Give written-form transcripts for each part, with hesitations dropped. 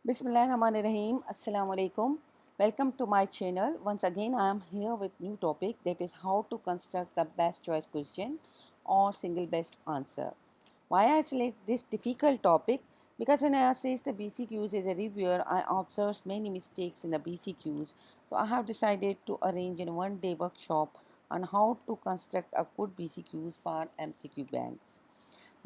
Bismillahirrahmanirrahim. Assalamu alaikum. Welcome to my channel. Once again, I am here with new topic, that is how to construct the best choice question or single best answer. Why I select this difficult topic? Because when I assess the BCQs as a reviewer, I observed many mistakes in the BCQs. So I have decided to arrange a one-day workshop on how to construct a good BCQs for MCQ banks,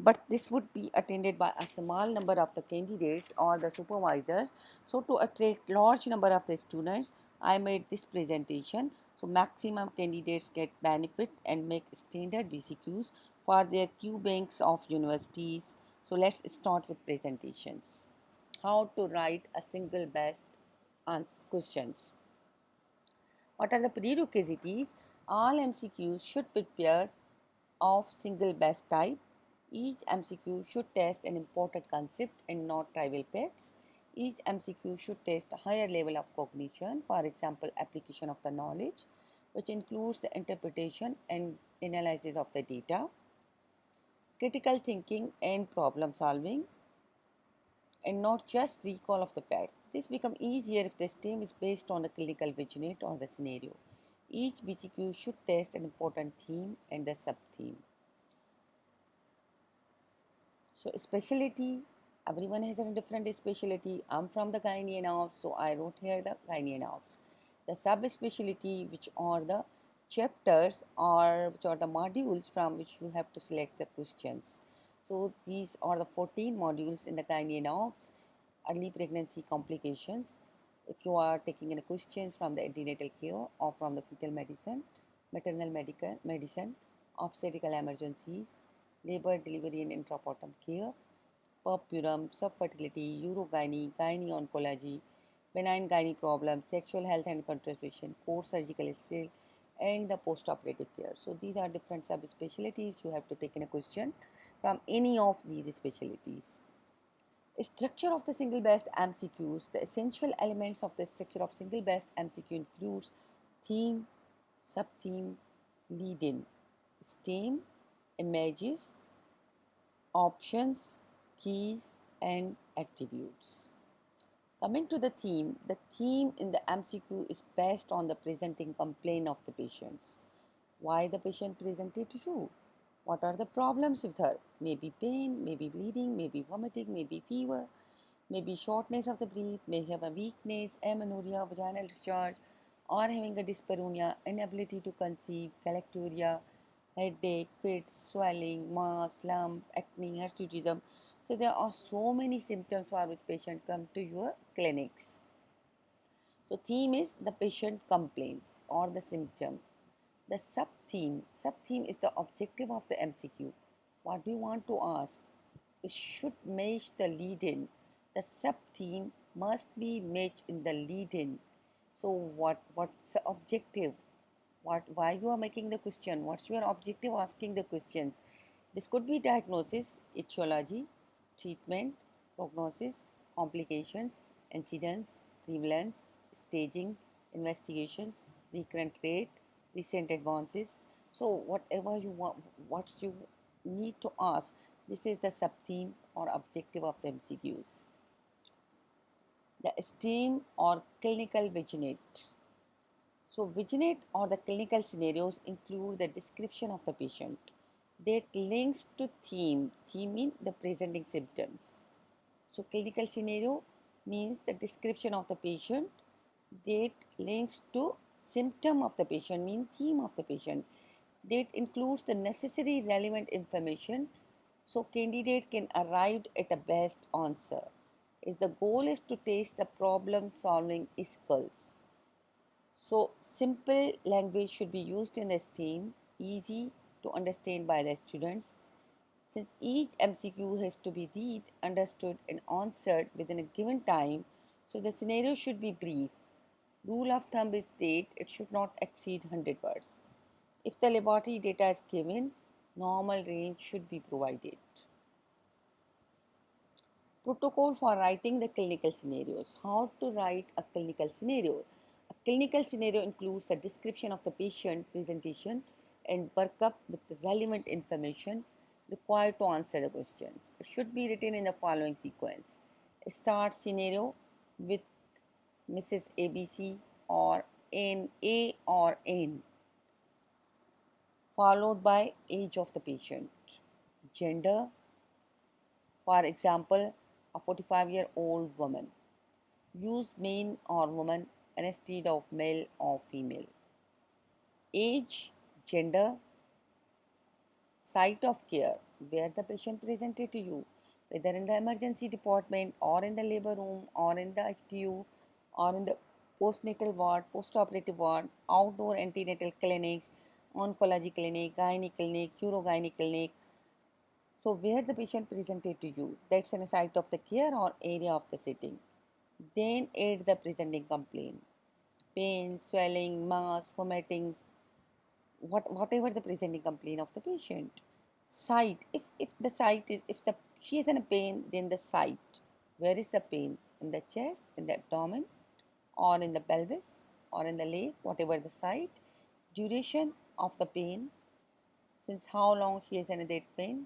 but this would be attended by a small number of the candidates or the supervisors. So to attract large number of the students, I made this presentation so maximum candidates get benefit and make standard BCQs for their Q banks of universities. So let's start with presentations. How to write a single best answer questions. What are the prerequisites? All MCQs should prepare of single best type. Each MCQ should test an important concept and not trivial facts. Each MCQ should test a higher level of cognition, for example, application of the knowledge, which includes the interpretation and analysis of the data, critical thinking and problem solving, and not just recall of the facts. This becomes easier if the STEM is based on the clinical vignette or the scenario. Each BCQ should test an important theme and the sub-theme. So specialty, everyone has a different specialty. I'm from the gynae and obs, so I wrote here the gynae and obs. The subspecialty, which are the chapters or which are the modules from which you have to select the questions. So these are the 14 modules in the gynae and obs. Early pregnancy complications. If you are taking in a question from the antenatal care or from the fetal medicine, maternal medical medicine, obstetrical emergencies, labor, delivery and intrapartum care, purpurum, subfertility, urogyne, gyne-oncology, benign gyne problems, sexual health and contraception, post-surgical skill, and the post-operative care. So these are different subspecialties. You have to take in a question from any of these specialties. Structure of the single best MCQs. The essential elements of the structure of single best MCQ includes theme, sub-theme, lead-in, STEM, images, options, keys, and attributes. Coming to the theme in the MCQ is based on the presenting complaint of the patients. Why the patient presented to you? What are the problems with her? Maybe pain, maybe bleeding, maybe vomiting, maybe fever, maybe shortness of the breath, may have a weakness, amenorrhea, vaginal discharge, or having a dyspareunia, inability to conceive, galacturia, headache, fits, swelling, mass, lump, acne, hirsutism. So there are so many symptoms for which patient come to your clinics. So theme is the patient complaints or the symptom. The sub-theme is the objective of the MCQ. What do you want to ask? It should match the lead-in. The sub-theme must be matched in the lead-in. So what's the objective? Why you are making the question? What's your objective asking the questions? This could be diagnosis, etiology, treatment, prognosis, complications, incidence, prevalence, staging, investigations, recurrent rate, recent advances. So whatever you want, what you need to ask, this is the sub-theme or objective of the MCQs. The STEAM or clinical vignette. So vignette or the clinical scenarios include the description of the patient that links to theme. Theme means the presenting symptoms. So clinical scenario means the description of the patient that links to symptom of the patient, mean theme of the patient. That includes the necessary relevant information so candidate can arrive at a best answer. Is the goal is to test the problem solving skills. So simple language should be used in the STEAM, easy to understand by the students. Since each MCQ has to be read, understood and answered within a given time, so the scenario should be brief. Rule of thumb is that it should not exceed 100 words. If the laboratory data is given, normal range should be provided. Protocol for writing the clinical scenarios. How to write a clinical scenario? A clinical scenario includes a description of the patient presentation and workup with the relevant information required to answer the questions. It should be written in the following sequence. Start scenario, with Mrs. ABC or NA or N, followed by age of the patient. Gender, for example, a 45-year-old woman. Use man or woman instead of male or female. Age, gender, site of care, where the patient presented to you, whether in the emergency department or in the labor room or in the ICU or in the postnatal ward, postoperative ward, outdoor antenatal clinics, oncology clinic, gynae clinic, urogynae clinic. So where the patient presented to you, that's an site of the care or area of the sitting. Then add the presenting complaint. Pain, swelling, mass, vomiting, whatever the presenting complaint of the patient. Site, if the site is, if the she is in a pain, then the site. Where is the pain? In the chest, in the abdomen, or in the pelvis, or in the leg, whatever the site. Duration of the pain, since how long she is in that pain.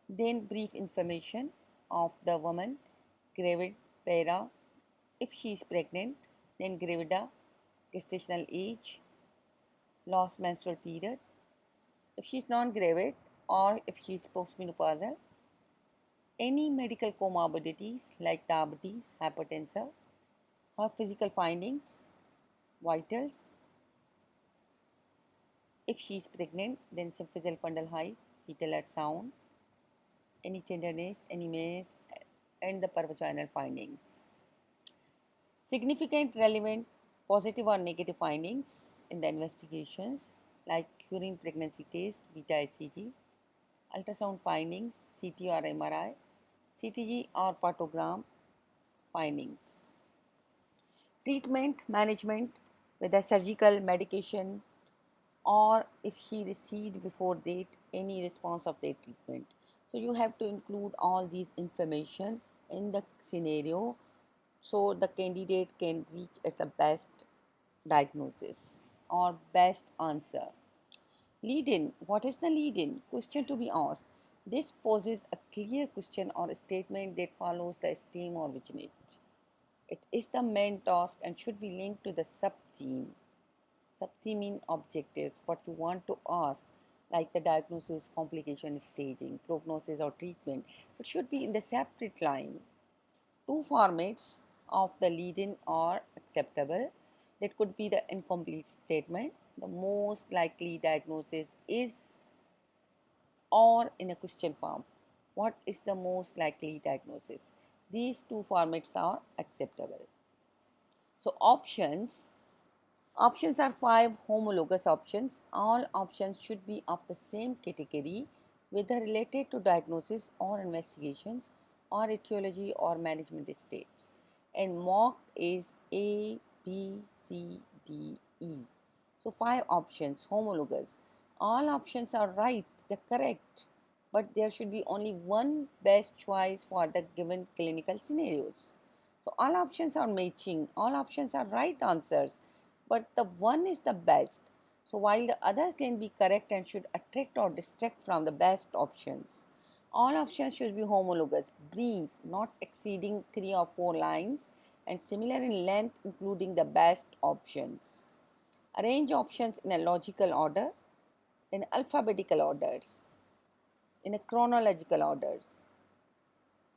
Then brief information of the woman, gravid, para, if she is pregnant, then gravida, gestational age, lost menstrual period. If she is non-gravid or if she is postmenopausal, any medical comorbidities like diabetes, hypertension, her physical findings, vitals. If she is pregnant, then symphysis fundal height, fetal at sound, any tenderness, any mass, and the pervaginal findings. Significant, relevant, positive or negative findings in the investigations like urine pregnancy test, beta HCG, ultrasound findings, CT or MRI, CTG or partogram findings. Treatment, management, whether surgical, medication, or if she received before that any response of their treatment. So you have to include all these information in the scenario so the candidate can reach at the best diagnosis or best answer. Lead in. What is the lead in? Question to be asked. This poses a clear question or a statement that follows the stem or originate. It is the main task and should be linked to the sub-theme. Sub-theme mean objectives, what you want to ask, like the diagnosis, complication, staging, prognosis or treatment. It should be in the separate line. Two formats of the lead-in are acceptable. That could be the incomplete statement. The most likely diagnosis is, or in a question form. What is the most likely diagnosis? These two formats are acceptable. So options are 5 homologous options. All options should be of the same category, whether related to diagnosis or investigations or etiology or management steps. And mock is A, B, C, D, E. So 5 options, homologous. All options are right, they're correct, but there should be only one best choice for the given clinical scenarios. So all options are matching, all options are right answers, but the one is the best. So while the other can be correct and should attract or distract from the best options. All options should be homologous, brief, not exceeding 3 or 4 lines, and similar in length, including the best options. Arrange options in a logical order, in alphabetical orders, in a chronological orders.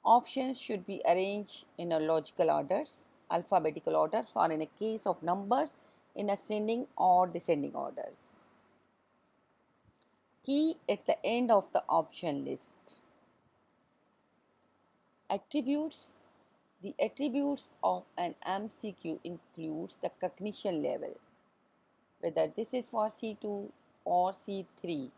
Options should be arranged in a logical orders, alphabetical orders, or in a case of numbers, in ascending or descending orders. Key at the end of the option list. Attributes. The attributes of an MCQ includes the cognition level, whether this is for C2 or C3.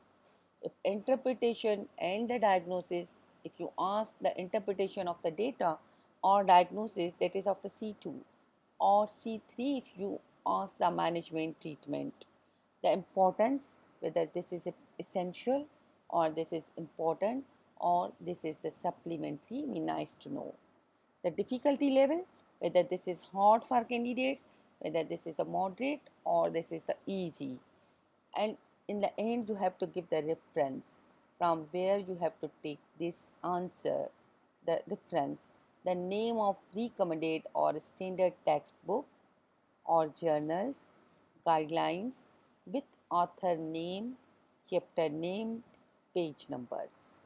If interpretation and the diagnosis, if you ask the interpretation of the data or diagnosis, that is of the C2, or C3 if you ask the management treatment. The importance, whether this is essential or this is important or this is the supplementary, mean nice to know. The difficulty level, whether this is hard for candidates, whether this is a moderate or this is the easy. And in the end, you have to give the reference from where you have to take this answer, the reference. the name of recommended or standard textbook or journals, guidelines with author name, chapter name, page numbers,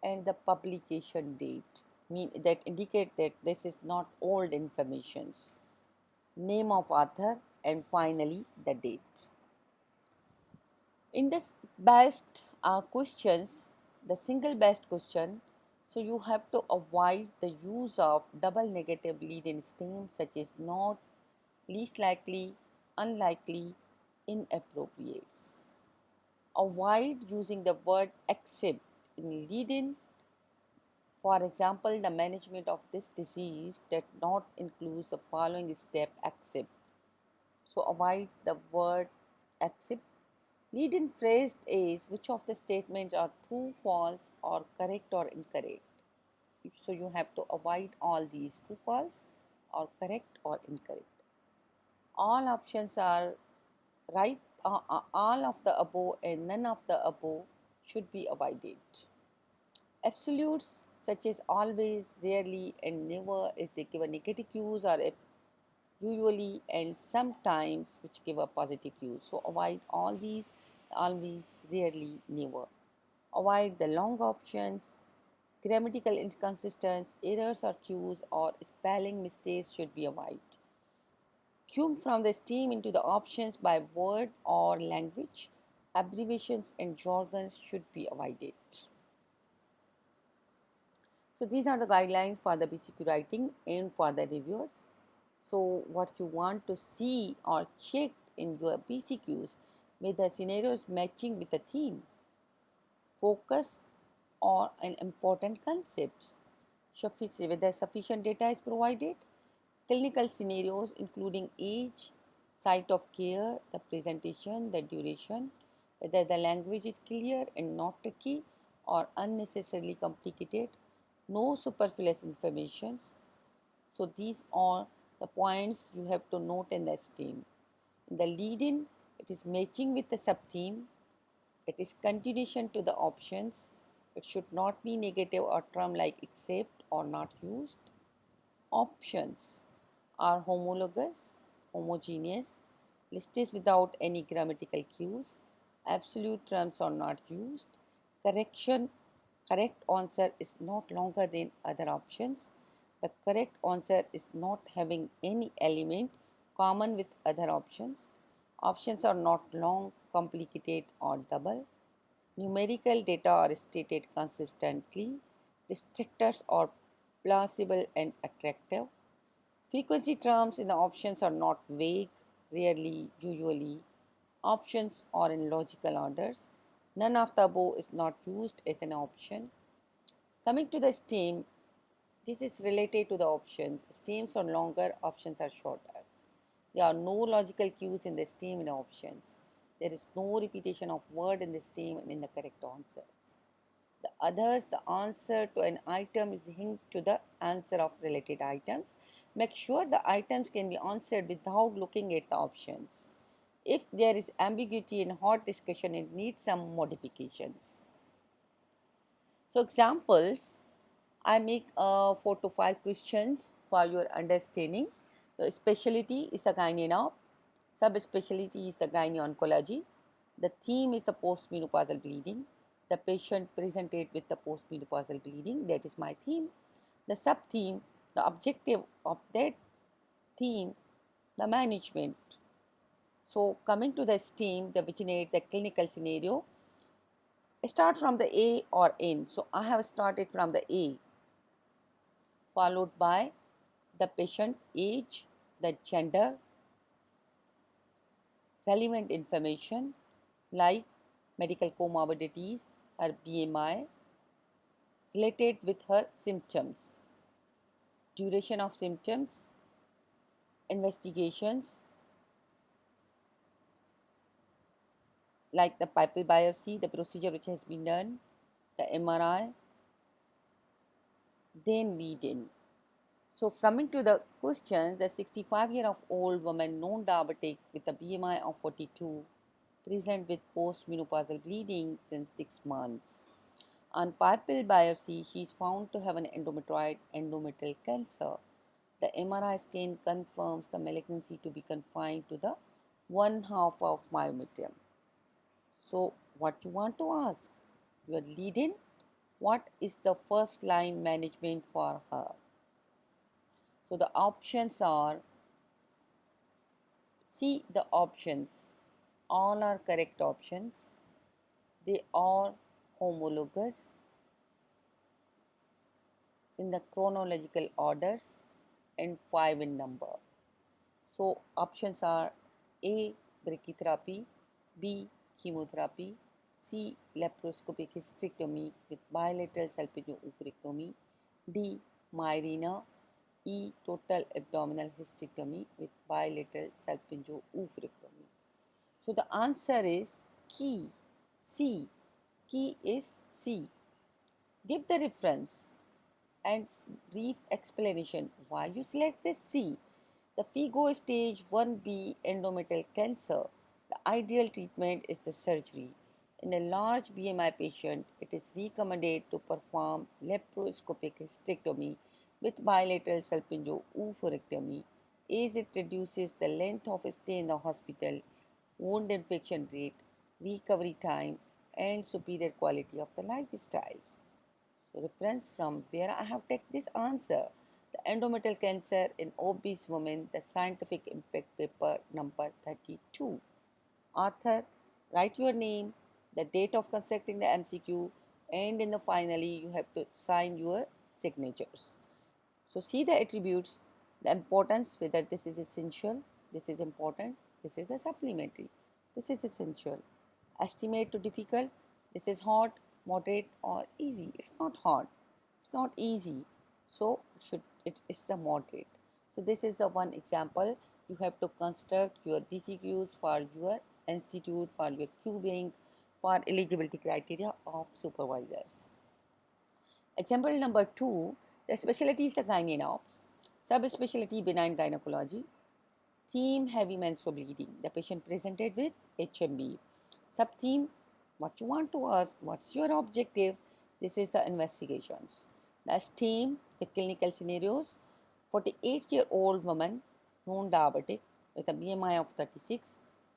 and the publication date mean that indicate that this is not old informations, name of author, and finally the date. In this best questions, the single best question, so you have to avoid the use of double negative lead in stem such as not, least likely, unlikely, inappropriate. Avoid using the word except in lead in. For example, the management of this disease does not include the following step except. So avoid the word except. Lead in phrase is which of the statements are true, false, or correct or incorrect. So you have to avoid all these true, false, or correct or incorrect. All options are right, all of the above and none of the above should be avoided. Absolutes such as always, rarely, and never, if they give a negative cues, or if usually and sometimes, which give a positive cues. So avoid all these, always, rarely, never. Avoid the long options, grammatical inconsistencies, errors or cues, or spelling mistakes should be avoided. Queuing from the stream into the options by word or language, abbreviations and jargons should be avoided. So these are the guidelines for the BCQ writing and for the reviewers. So what you want to see or check in your BCQs with the scenarios matching with the theme, focus or an important concepts, whether sufficient data is provided, clinical scenarios including age, site of care, the presentation, the duration, whether the language is clear and not tricky or unnecessarily complicated, no superfluous informations. So these are the points you have to note in the theme. In the lead-in, it is matching with the sub-theme. It is continuation to the options. It should not be negative or term like except or not used. Options are homologous, homogeneous, listed without any grammatical cues, absolute terms are not used, correct answer is not longer than other options, the correct answer is not having any element common with other options, options are not long, complicated or double, numerical data are stated consistently, distractors are plausible and attractive, frequency terms in the options are not vague, rarely, usually. Options are in logical orders. None of the above is not used as an option. Coming to the stem, this is related to the options. Stems are longer, options are shorter. There are no logical cues in the stem and options. There is no repetition of word in the stem and in the correct answers. The others, the answer to an item is linked to the answer of related items. Make sure the items can be answered without looking at the options. If there is ambiguity in hot discussion, it needs some modifications. So examples, I make 4 to 5 questions for your understanding. The specialty is the gynae, subspecialty is the gynae-oncology. The theme is the postmenopausal bleeding. The patient presented with the postmenopausal bleeding, that is my theme. The sub-theme, the objective of that theme, the management. So coming to the theme, the vignette, the clinical scenario, start from the A or N. So I have started from the A, followed by the patient age, the gender, relevant information like medical comorbidities, her BMI, related with her symptoms, duration of symptoms, investigations like the pupil biopsy, the procedure which has been done, the MRI, then lead in. So coming to the question, the 65-year-old woman non-diabetic with a BMI of 42 present with postmenopausal bleeding since 6 months. On pupil biopsy, she is found to have an endometrial cancer. The MRI scan confirms the malignancy to be confined to the one half of myometrium. So, what you want to ask? Your lead in, what is the first line management for her? So, the options are, see the options. All are correct options. They are homologous in the chronological orders and 5 in number. So options are A. Brachytherapy, B. Chemotherapy, C. Laparoscopic hysterectomy with bilateral salpingo-oophorectomy, D. Mirena, E. Total abdominal hysterectomy with bilateral salpingo-oophorectomy. So the answer is key, C. Key is C. Give the reference and brief explanation why you select this C. The FIGO stage 1B endometrial cancer, the ideal treatment is the surgery. In a large BMI patient, it is recommended to perform laparoscopic hysterectomy with bilateral salpingo-oophorectomy as it reduces the length of stay in the hospital, wound infection rate, recovery time, and superior quality of the lifestyles. So reference from where I have taken this answer. The endometrial cancer in obese women, the scientific impact paper number 32. Author, write your name, the date of constructing the MCQ, and in the finally you have to sign your signatures. So see the attributes, the importance, whether this is essential, this is important, this is a supplementary, this is essential. Estimate to difficult, this is hard, moderate, or easy. It's not hard, it's not easy. So it's a moderate. So this is the one example. You have to construct your BCQs for your institute, for your QBank, for eligibility criteria of supervisors. Example number 2, the specialty is the gynae-obs, subspecialty benign gynecology, theme heavy menstrual bleeding. The patient presented with HMB. Sub-theme, what you want to ask, what's your objective? This is the investigations. The theme, the clinical scenarios, 48-year-old woman, non-diabetic, with a BMI of 36,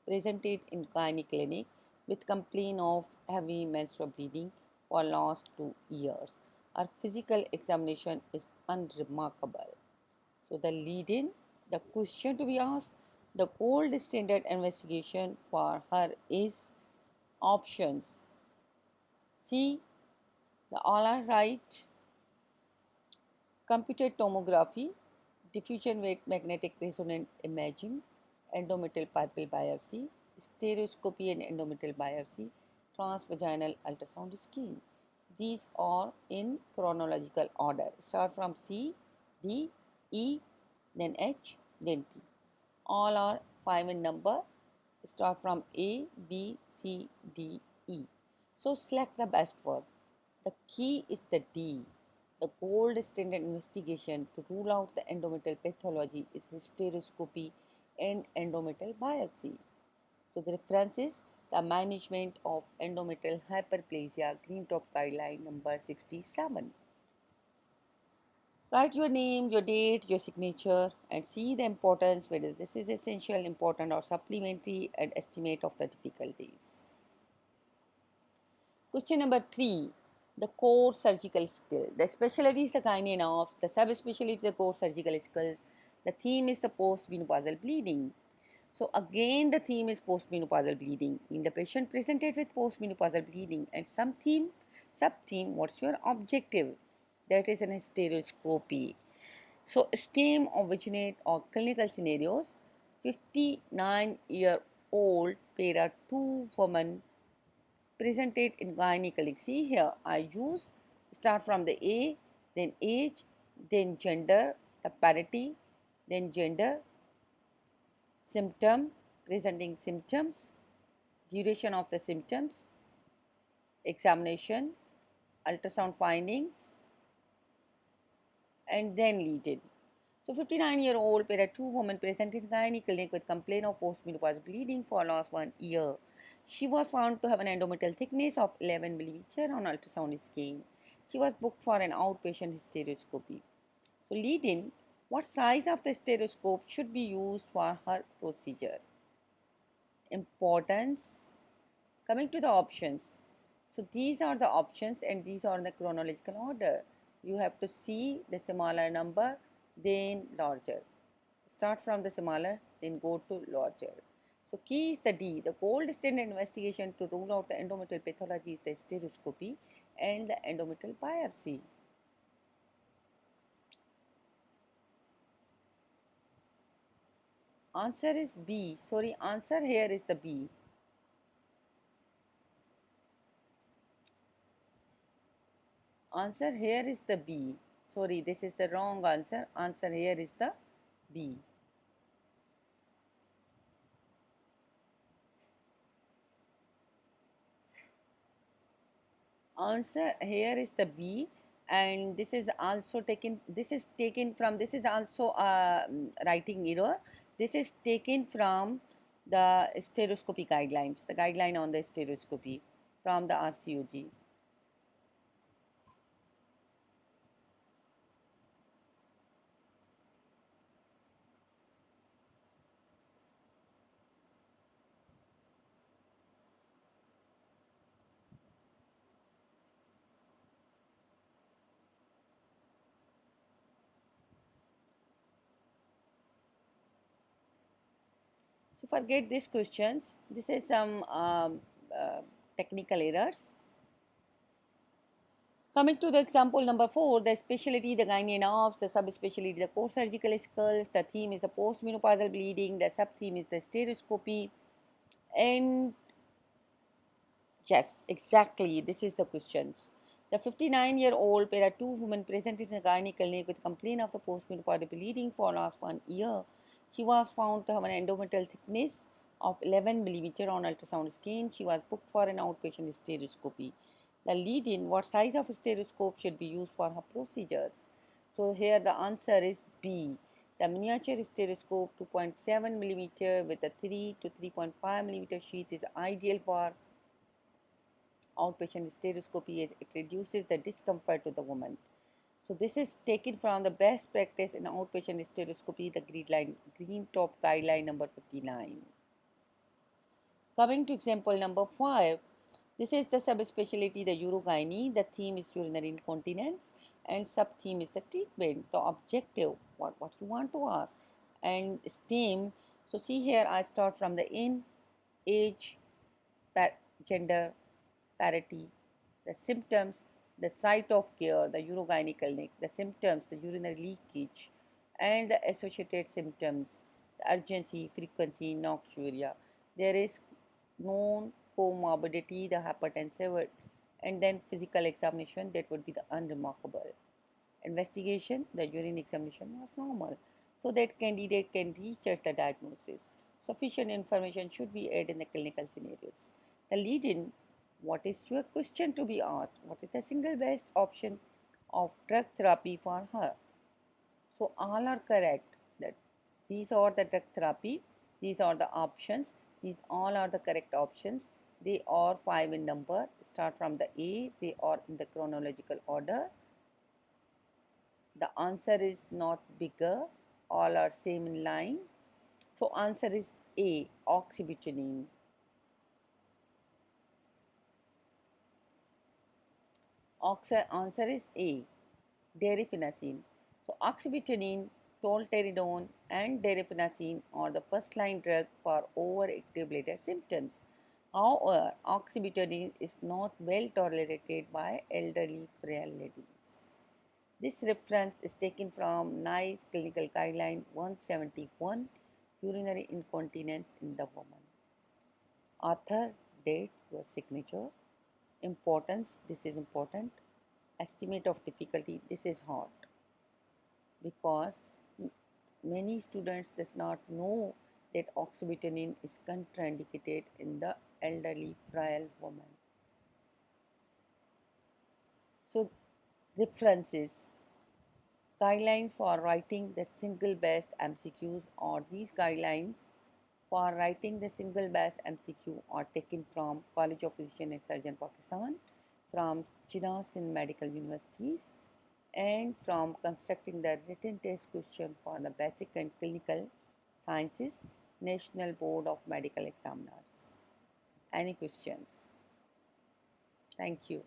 presented in gynae clinic with complaint of heavy menstrual bleeding for last 2 years. Her physical examination is unremarkable. So the lead-in, the question to be asked, the gold standard investigation for her is options. C, the all are right. Computed tomography, diffusion weight magnetic resonant imaging, endometrial pupil biopsy, stereoscopy and endometrial biopsy, transvaginal ultrasound scan. These are in chronological order. Start from C, D, E, then H, then T. All are 5 in number. Start from A, B, C, D, E. So select the best one. The key is the D. The gold standard investigation to rule out the endometrial pathology is hysteroscopy and endometrial biopsy. So the reference is the management of endometrial hyperplasia, Green Top Guideline number 67. Write your name, your date, your signature, and see the importance, whether this is essential, important, or supplementary, and estimate of the difficulties. Question number 3, the core surgical skill. The specialty is the gynae-obs, the subspecialty is the core surgical skills. The theme is the postmenopausal bleeding. So again, the theme is postmenopausal bleeding. In the patient presented with postmenopausal bleeding and some theme, sub-theme, what's your objective? That is an stereoscopy. So STEM originate or clinical scenarios, 59-year-old para 2 woman presented in gynecology. See here, I use start from the A, then age, then gender, the parity, then gender, symptom, presenting symptoms, duration of the symptoms, examination, ultrasound findings, and then lead in. So 59-year-old para 2 woman presented in gynae clinic with complaint of postmenopausal bleeding for last 1 year. She was found to have an endometrial thickness of 11 millimeter on ultrasound scan. She was booked for an outpatient hysteroscopy. So lead in, what size of the stethoscope should be used for her procedure? Importance. Coming to the options. So these are the options and these are in the chronological order. You have to see the smaller number, then larger. Start from the smaller, then go to larger. So key is the D. The gold standard investigation to rule out the endometrial pathology is the stereoscopy and the endometrial biopsy. Answer is B. Sorry, answer here is the B. Answer here is the B. Sorry, this is the wrong answer. Answer here is the B. Answer here is the B, and this is also taken. This is taken from. This is also a writing error. This is taken from the stereoscopy guidelines. The guideline on the stereoscopy from the RCOG. So forget these questions. This is some technical errors. Coming to the example number 4, the specialty, the gynae nerves, the subspecialty, the core surgical skulls, the theme is the postmenopausal bleeding, the sub-theme is the stereoscopy, and yes, exactly, this is the questions. The 59-year-old pair of two women presented in the gynae clinic with complaint of the postmenopausal bleeding for last 1 year. She was found to have an endometrial thickness of 11 millimeter on ultrasound scan. She was booked for an outpatient stereoscopy. The lead in, what size of stereoscope should be used for her procedures? So here the answer is B. The miniature stereoscope 2.7 millimeter with a 3 to 3.5 millimeter sheath is ideal for outpatient stereoscopy as it reduces the discomfort to the woman. So this is taken from the best practice in outpatient stereoscopy, the green top guideline number 59. Coming to example number 5, this is the subspecialty, the urogyne. The theme is urinary incontinence and sub-theme is the treatment, the objective, what you want to ask. And STEM, so see here I start from the in, age, gender, parity, the symptoms, the site of care, the urogynecologic, the symptoms, the urinary leakage, and the associated symptoms, the urgency, frequency, nocturia. There is known comorbidity, the hypertensive, and then physical examination that would be the unremarkable. Investigation, the urine examination was normal, so that candidate can research the diagnosis. Sufficient information should be added in the clinical scenarios. The lead in, what is your question to be asked? What is the single best option of drug therapy for her? So all are correct. That these are the drug therapy, these are the options, these all are the correct options. They are 5 in number. Start from the A, they are in the chronological order. The answer is not bigger, all are same in line. So answer is A, oxybutynin. Answer is A, derifenacin. So oxybutynin, tolteridone and derifenacin are the first line drug for overactive bladder symptoms. However, oxybutynin is not well tolerated by elderly frail ladies. This reference is taken from NICE Clinical Guideline 171, urinary incontinence in the woman. Author, date, your signature. Importance, this is important. Estimate of difficulty, this is hard because many students does not know that oxybutynin is contraindicated in the elderly frail woman. So references, guidelines for writing the single best MCQs, or these guidelines for writing the single best MCQ are taken from College of Physician and Surgeon Pakistan, from Jinnah Sindh Medical Universities, and from constructing the written test question for the Basic and Clinical Sciences National Board of Medical Examiners. Any questions? Thank you.